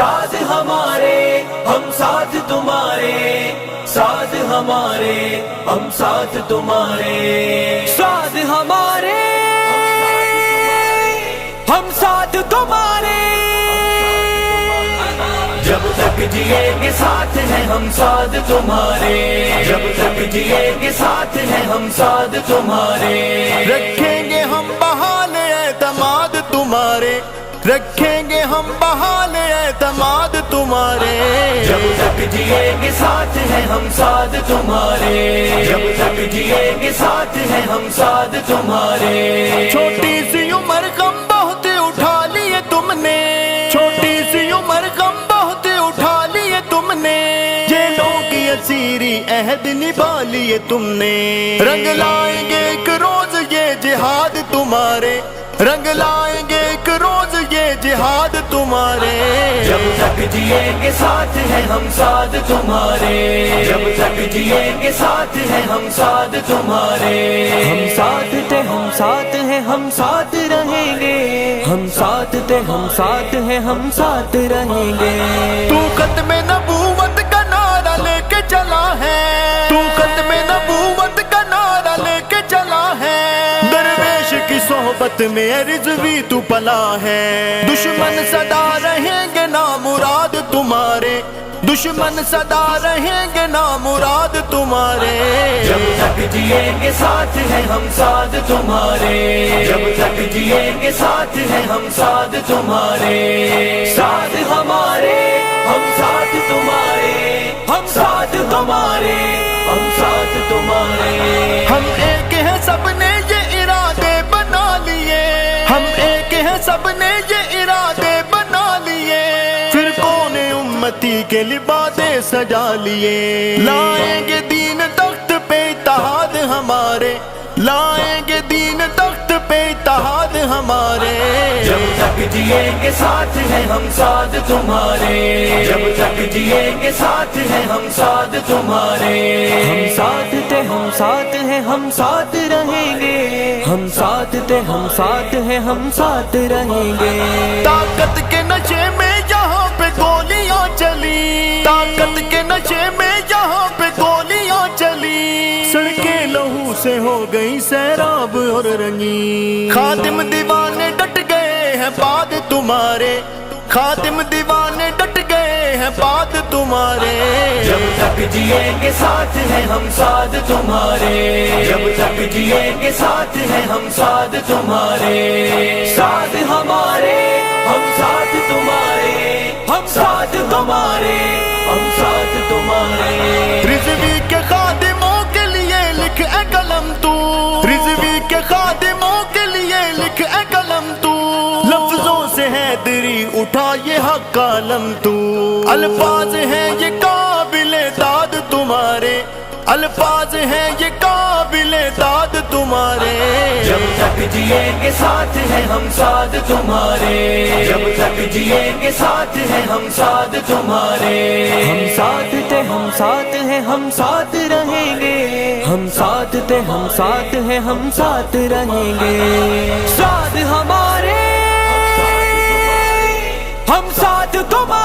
साथ हमारे हम साथ तुम्हारे, साथ हमारे हम साथ तुम्हारे, साथ हमारे हम साथ तुम्हारे। जब तक जिएंगे साथ हैं हम साथ तुम्हारे, जब तक जिएंगे साथ हैं हम साथ तुम्हारे। रखेंगे हम बहाल एतमाद तुम्हारे, रखेंगे हम बहाल एतमाद तुम्हारे। जब तक जिएंगे साथ हैं हम साथ तुम्हारे, जब तक जिएंगे साथ हैं हम साथ तुम्हारे। छोटी सी उम्र गम बहुत उठा लिए तुमने, छोटी सी उम्र गम बहुत उठा लिए तुमने। जेलों की असीरी अहद निभा लिए तुमने। रंग लाएंगे एक रोज ये जिहाद तुम्हारे, रंग लाएंगे एक रोज ये जिहाद तुम्हारे। जब तक जिएंगे साथ हैं हम साथ तुम्हारे, जब तक जिएंगे साथ हैं हम साथ तुम्हारे। हम साथ थे हम साथ हैं हम साथ रहेंगे, हम साथ थे हम साथ हैं हम साथ रहेंगे। तू खत्म नबूवत का नारा लेके चला है, तू खत्म नबूवत का नारा लेके चला है। दरवेश की सोहबत में रिज़वी तू पला है। दुश्मन सदा रहेंगे ना मुराद तुम्हारे, दुश्मन सदा रहेंगे ना मुराद तुम्हारे। जब तक जिएंगे साथ हैं हम साथ तुम्हारे, जब तक जिएंगे साथ हैं हम साथ तुम्हारे। साथ हमारे हम साथ तुम्हारे, हम साथ तुम्हारे हम साथ तुम्हारे। हम एक हैं सबने ये इरादे बना लिए, हम एक हैं सबने ये इरादे बना लिए। फिर कौन उम्मती के लिबादे सजा लिए। लाएंगे दीन तख्त पे इत्तेहाद हमारे, लाएंगे दीन तख्त पे इत्तेहाद हमारे। जब तक जिएंगे साथ हैं हम साथ तुम्हारे, जब तक जिएंगे साथ हैं हम साथ तुम्हारे। हम साथ थे हम साथ हैं हम साथ रहेंगे, हम साथ थे हम साथ हैं हम साथ रहेंगे। ताकत के नशे में यहाँ पे गोलियां चली, ताकत के नशे में यहाँ पे गोलियां चली। सड़कें लहू से हो गई सैराब और रंगी। खातिम दीवाने डट गए हैं बाद तुम्हारे, खातिम दीवाने डट गए हैं बाद तुम्हारे। जब तक जिएंगे साथ हैं हम साथ तुम्हारे, जब तक जिएंगे साथ हैं हम साथ तुम्हारे। साथ हमारे हम साथ तुम्हारे, हम साथ तुम्हारे हम साथ तुम्हारे। रिज़वी के खादिमों के लिए लिख ए कलम तू, रिज़वी के खादिमों के लिए लिख ए कलम तू। लफ्जों से है दरी उठा ये हक कलम तू। अल्फाज हैं ये काबिले दाद तुम्हारे, अल्फाज हैं ये काबिले दाद तुम्हारे। जब तक जिएंगे साथ हैं हम साथ तुम्हारे, जब तक जिएंगे साथ हैं हम साथ तुम्हारे। हम साथ थे हम साथ हैं हम साथ रहेंगे, हम साथ थे हम साथ हैं हम साथ रहेंगे। साथ हमारे हम साथ तुम्हारे।